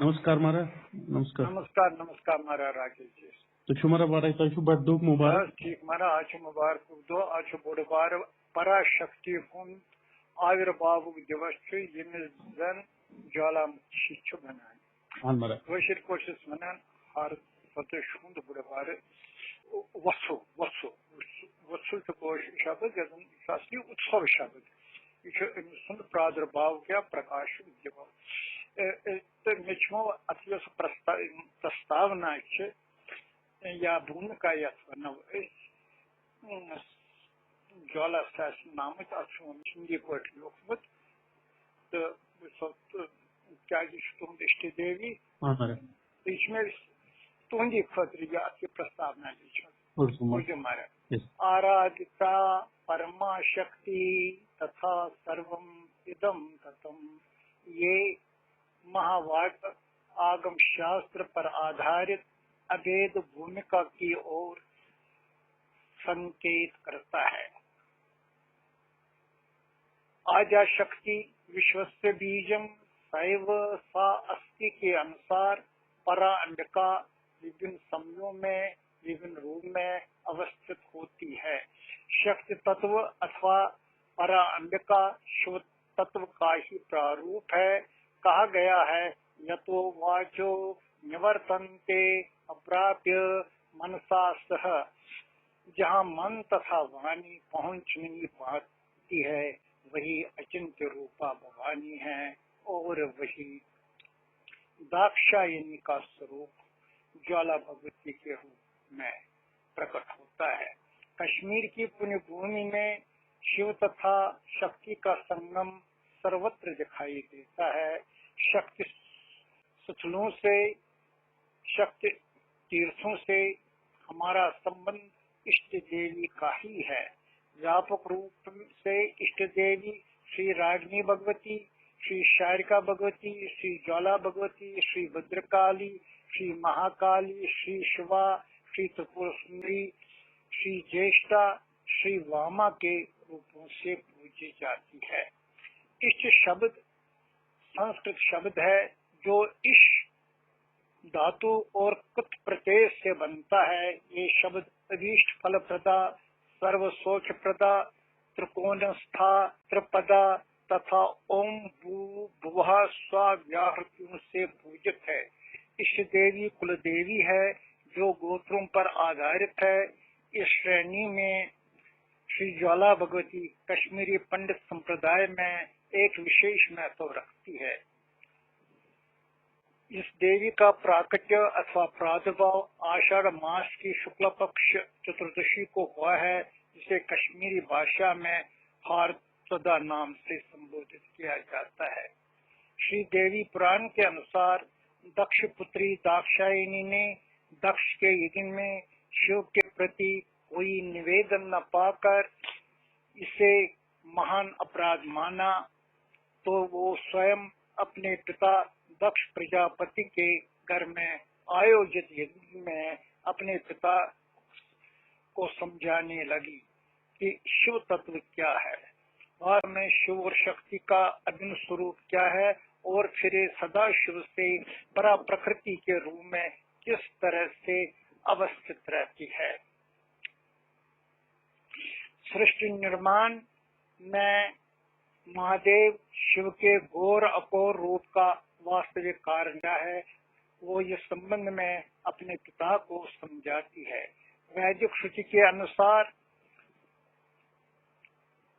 नमस्कार महाराज। नमस्कार नमस्कार नमस्कार महाराज राकेश जी। तो शुमारा बार बड्डूक मुबारक। बस ठीक महाराज आज मुबारक दो आज बोड़बार पराशक्ति हुन आविर्भाव दिवस यमिस जन ज्वालामुखी बनान हाँ महाराज कशर कोशिश वनान हर सतश हुंद बोड़बार वसु वसु वसु शब्द असली उत्सव शब्द यह प्रादुर्भाव क्या प्रकाश दिवस तो मिचमो अत प्रस्तावना या भूमिका यथ वनो ज्वाला नाम हिंदी पे लिखमुत तो क्या तुंद इष्ट देवी यह तुंदी खतर यह प्रस्तावना लिखी आराधिता परमा शक्ति तथा सर्वम इदम ततम ये महावाक्य आगम शास्त्र पर आधारित अभेद भूमिका की ओर संकेत करता है। आजा शक्ति विश्वस्य बीजम सैव सा अस्ति के अनुसार परा अंबिका विभिन्न समयों में विभिन्न रूप में अवस्थित होती है। शक्ति तत्व अथवा परा अंबिका शिव तत्व का ही प्रारूप है। कहा गया है यतो वाचो निवर्तन्ते अप्राप्य मनसा सह, जहाँ मन तथा वाणी पहुँच नहीं पाती है वही अचिंत्य रूपा भवानी है और वही दाक्षायणी का स्वरूप ज्वाला भगवती के रूप में प्रकट होता है। कश्मीर की पुण्य भूमि में शिव तथा शक्ति का संगम सर्वत्र दिखाई देता है। शक्ति स्थलों से शक्ति तीर्थों से हमारा संबंध इष्ट देवी का ही है। व्यापक रूप से इष्ट देवी श्री रागिनी भगवती, श्री शारिका भगवती, श्री ज्वाला भगवती, श्री भद्रकाली, श्री महाकाली, श्री शिवा, श्री त्रिपुर सुंदरी, श्री ज्येष्ठा, श्री वामा के रूपों से पूजी जाती है। इष्ट शब्द संस्कृत शब्द है जो इश धातु और कुत प्रत्यय से बनता है। ये शब्द अभीष्ट फल प्रदा, सर्व सौख्य प्रदा, त्रिकोणस्था, त्रिपदा तथा ओम भू भुवः स्वा व्याहृतियों से पूजित है। इष्ट देवी कुल देवी है जो गोत्रों पर आधारित है। इस श्रेणी में श्री ज्वाला भगवती कश्मीरी पंडित संप्रदाय में एक विशेष महत्व रखती है। इस देवी का प्राकट्य अथवा प्रादुर्भाव आषाढ़ मास की शुक्ल पक्ष चतुर्दशी को हुआ है, जिसे कश्मीरी भाषा में हारसदा नाम से संबोधित किया जाता है। श्री देवी पुराण के अनुसार दक्ष पुत्री दाक्षायणी ने दक्ष के यज्ञ में शिव के प्रति कोई निवेदन न पाकर इसे महान अपराध माना, तो वो स्वयं अपने पिता दक्ष प्रजापति के घर में आयोजित यज्ञ में अपने पिता को समझाने लगी कि शिव तत्व क्या है, वास्तव में शिव और शक्ति का अभिन्न स्वरूप क्या है और फिर सदा शिव से परा प्रकृति के रूप में किस तरह से अवस्थित रहती है। सृष्टि निर्माण में महादेव शिव के घोर अघोर रूप का वास्तविक कारण क्या है, वो इस संबंध में अपने पिता को समझाती है। वैदिक श्रुति के अनुसार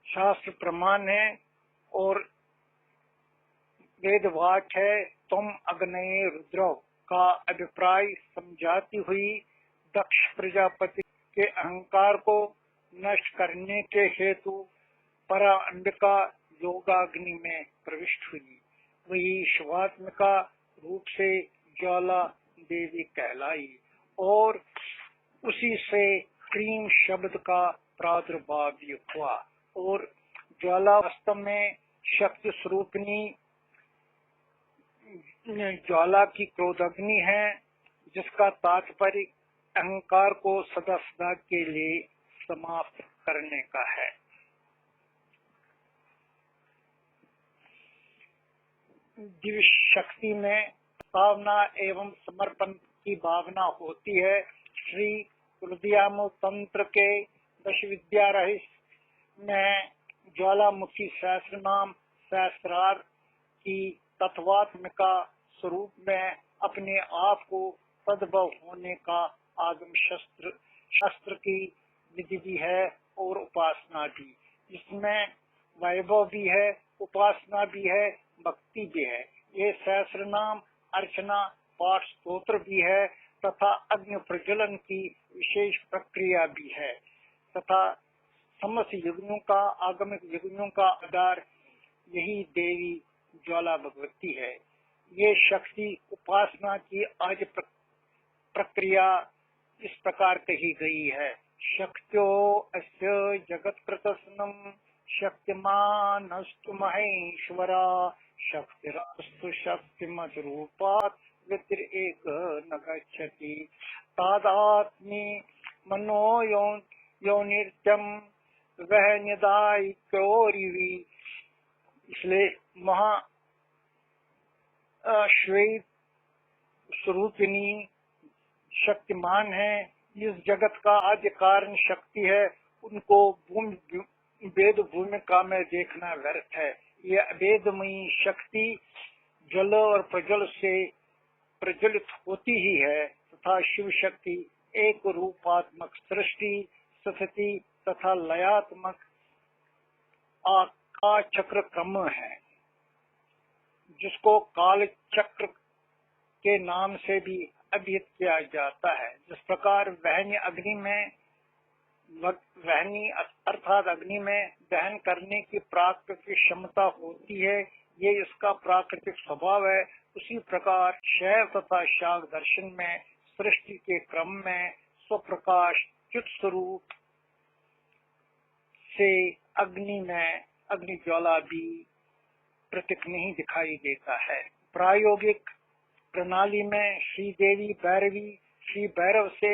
शास्त्र प्रमाण है और वेद वाक्य है, तुम अग्नये रुद्रो का अभिप्राय समझाती हुई दक्ष प्रजापति के अहंकार को नष्ट करने के हेतु परा अंबिका योगाग्नि में प्रविष्ट हुई। वही शिवात्मिका रूप से ज्वाला देवी कहलाई और उसी से क्रीम शब्द का प्रादुर्भाव भी हुआ और ज्वाला वास्तव में शक्ति स्वरूपिणी ज्वाला की क्रोधाग्नि है, जिसका तात्पर्य अहंकार को सदा सदा के लिए समाप्त करने का है। दिव्य शक्ति में प्रस्तावना एवं समर्पण की भावना होती है। श्री रुद्रयामो तंत्र के दश विद्या रहस्य में ज्वालामुखी सहस्रनाम सहस्रार की तत्वात्मिका स्वरूप में अपने आप को तद्भव होने का आगम शस्त्र की विधि भी है और उपासना भी। इसमें वैभव भी है, उपासना भी है, भक्ति भी है। ये सहस्रनाम अर्चना पाठ स्तोत्र भी है तथा अग्नि प्रज्वलन की विशेष प्रक्रिया भी है तथा समस्त यज्ञों का आगमिक यज्ञों का आधार यही देवी ज्वाला भगवती है। ये शक्ति उपासना की आज प्रक्रिया इस प्रकार कही गई है। शक्त्यो अस्य जगत प्रदर्शनम शक्तिमानस्तु महेश्वरा शक्तिरस्तु शक्तिमद्रूपात् व्यतिरेक न गच्छति तादात्म्ये मनो योनित्यम वह निदायिकोरिवि। इसलिए महा श्वेत स्वरूपिणी शक्तिमान है, इस जगत का आद्य कारण शक्ति है, उनको वेद भूमिका में देखना व्यर्थ है। यह वेदमयी शक्ति जल और प्रज्वल से प्रज्वलित होती ही है तथा शिव शक्ति एक रूपात्मक सृष्टि स्थिति तथा लयात्मक का चक्र क्रम है, जिसको काल चक्र के नाम से भी अभिहित किया जाता है। जिस प्रकार वहनी अर्थात अग्नि में दहन करने की प्राकृतिक क्षमता होती है, ये इसका प्राकृतिक स्वभाव है। उसी प्रकार शैव तथा शाक्त दर्शन में सृष्टि के क्रम में स्वप्रकाश चित स्वरूप से अग्नि में अग्नि ज्वाला भी प्रतीक नहीं दिखाई देता है। प्रायोगिक प्रणाली में श्री देवी भैरवी श्री भैरव से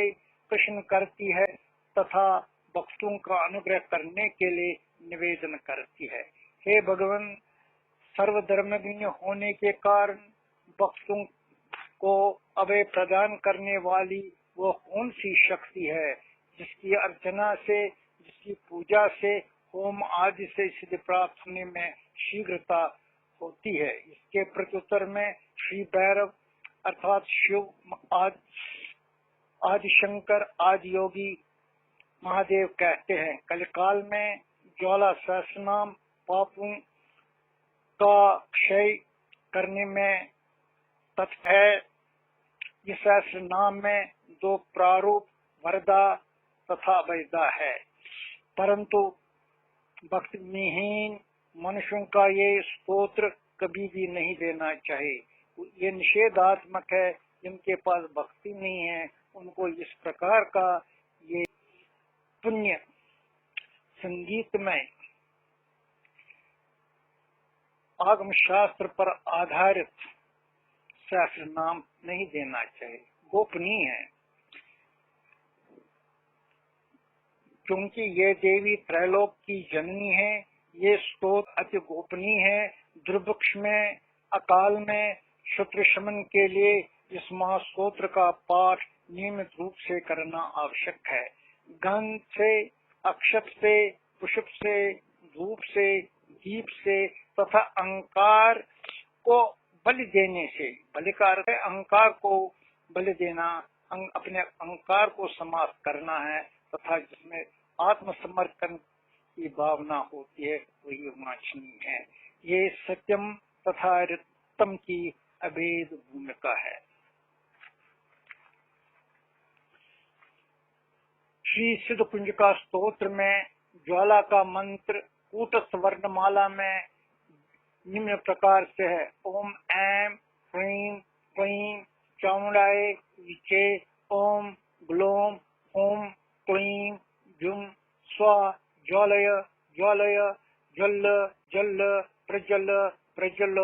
प्रश्न करती है तथा भक्तों का अनुग्रह करने के लिए निवेदन करती है। हे भगवान, सर्वधर्मज्ञ होने के कारण भक्तों को अभय प्रदान करने वाली वो कौन सी शक्ति है जिसकी अर्चना से, जिसकी पूजा से होम आदि से सिद्धि प्राप्त होने में शीघ्रता होती है? इसके प्रत्युत्तर में श्री भैरव अर्थात शिव आदि शंकर आदि योगी महादेव कहते हैं, कलिकाल में ज्वाला सहस्रनाम पापों का क्षय करने में तत्पर है। इस सहस्र नाम में दो प्रारूप वरदा तथा अभयदा है, परंतु भक्ति विहीन मनुष्यों का ये स्तोत्र कभी भी नहीं देना चाहिए। ये निषेधात्मक है। जिनके पास भक्ति नहीं है उनको इस प्रकार का ये पुण्य संगीत में आगम शास्त्र पर आधारित सहस्र नाम नहीं देना चाहिए, गोपनीय है। क्योंकि ये देवी त्रैलोक की जननी है, ये स्तोत्र अति गोपनीय है। दुर्भिक्ष में, अकाल में शत्रु शमन के लिए इस महास्तोत्र का पाठ नियमित रूप से करना आवश्यक है। गंध से, अक्षत से, पुष्प से, धूप से, दीप से तथा अहंकार को बलि देने से, बलि का अर्थ है अहंकार को बलि देना, अपने अहंकार को समाप्त करना है तथा जिसमें आत्मसमर्पण की भावना होती है वही वांछनीय है। ये सत्यम तथा रितम की अभेद भूमिका है। श्री सिद्ध कुंज का स्तोत्र में ज्वाला का मंत्र कूटस्थ वर्णमाला में निम्न प्रकार से है। ओम ऐं ह्रीं क्लीं चामुंडाय विचे ओम ग्लोम ओम क्लीं जुम स्वा ज्वालय ज्वालय जल जल प्रज्वल प्रज्वल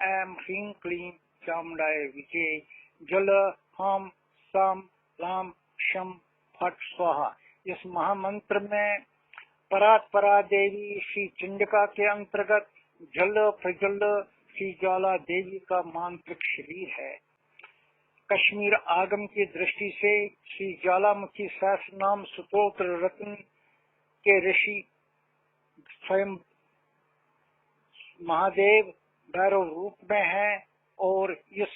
ऐं ह्रीं क्लीं चामुंडाय विचे जल हम सम लाम शम फट स्वाहा। इस महामंत्र में परात्परा देवी श्री चंडिका के अंतर्गत जल प्रज्वल श्री ज्वाला देवी का मांत्रिक शरीर है। कश्मीर आगम की दृष्टि से श्री ज्वालामुखी सहस्र नाम स्तोत्र रत्न के ऋषि स्वयं महादेव भैरव रूप में है और इस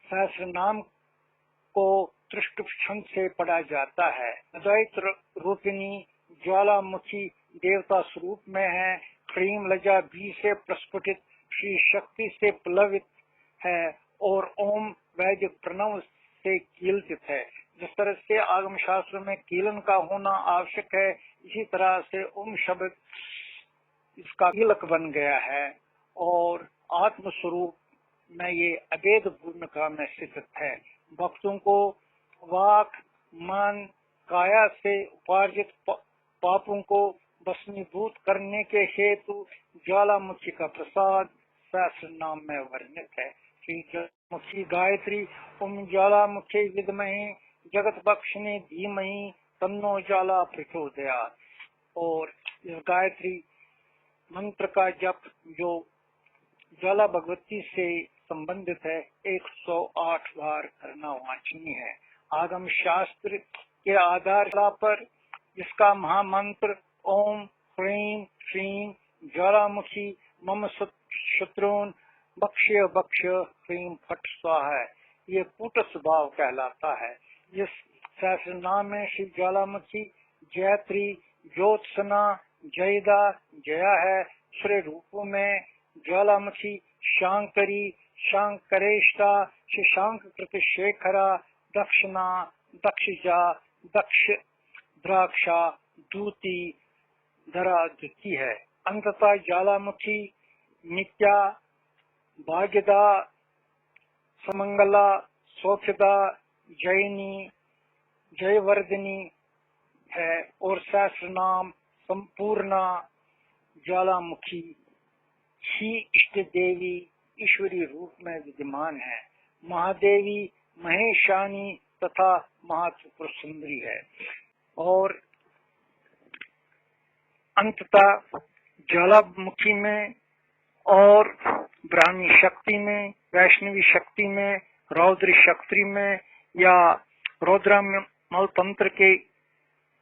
सहस्र नाम को त्रिष्टुप छंद से पढ़ा जाता है। अद्वैत रूपिणी ज्वालामुखी देवता स्वरूप में है। क्रीम लजा भी से प्रस्फुटित श्री शक्ति से प्लवित है और ओम वैदिक प्रणव से कीलित है। जिस तरह से आगम शास्त्र में कीलन का होना आवश्यक है, इसी तरह से ओम शब्द इसका कीलक बन गया है और आत्म स्वरूप में ये अभेद पूर्णता में स्थित है। भक्तों को वाक मन काया से उपार्जित पापों को भस्मीभूत करने के हेतु ज्वालामुखी का प्रसाद सहस्र नाम में वर्णित है। श्री ज्वालामुखी गायत्री ओम ज्वालामुखी विद्महे जगत बख्शने धीमहि तन्नो ज्वाला प्रचोदयात्। और इस गायत्री मंत्र का जप जो ज्वाला भगवती से संबंधित है 108 बार करना वांछनीय है। आगम शास्त्र के आधार पर इसका महामंत्र ओम ह्रीं श्रीं ज्वालामुखी मम शत्रून् बक्ष्य बक्ष्य ह्रीं फट स्वाहा है। ये कूट स्वभाव कहलाता है। इस सहस्र नाम में श्री ज्वालामुखी जयत्री ज्योत्सना जयदा जया है। दूसरे रूपों में ज्वालामुखी शांकरी शांकरेष्टा शशांक कृत शेखरा दक्षिणा दक्षिजा दक्ष द्राक्षा दूती धरा द्विती है। अंततः ज्वालामुखी नित्या भाग्यदा समंगला सौख्यदा जयनी जयवर्धिनी है और सहस्र नाम संपूर्णा ज्वालामुखी ही इष्ट देवी ईश्वरी रूप में विद्यमान है। महादेवी महेशानी तथा महात्रिपुर सुंदरी है। और अंततः ज्वालामुखी में और ब्राह्मी शक्ति में वैष्णवी शक्ति में रौद्र शक्ति में या रौद्रमल तंत्र के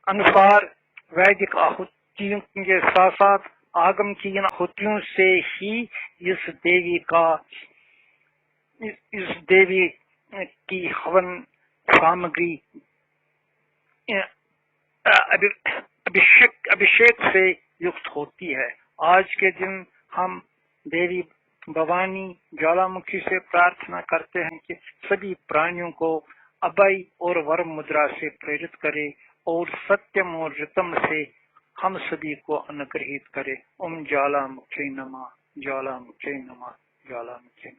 अनुसार वैदिक आहुतियों के साथ साथ आगम की इन आहुतियों से ही इस देवी की हवन सामग्री अभिषेक से युक्त होती है। आज के दिन हम देवी भवानी ज्वालामुखी से प्रार्थना करते हैं कि सभी प्राणियों को अभय और वर मुद्रा से प्रेरित करे और सत्यम और ऋतम से हम सभी को अनुग्रहित करे। ओम ज्वालामुखी नमः ज्वालामुखी नमः ज्वालामुखी।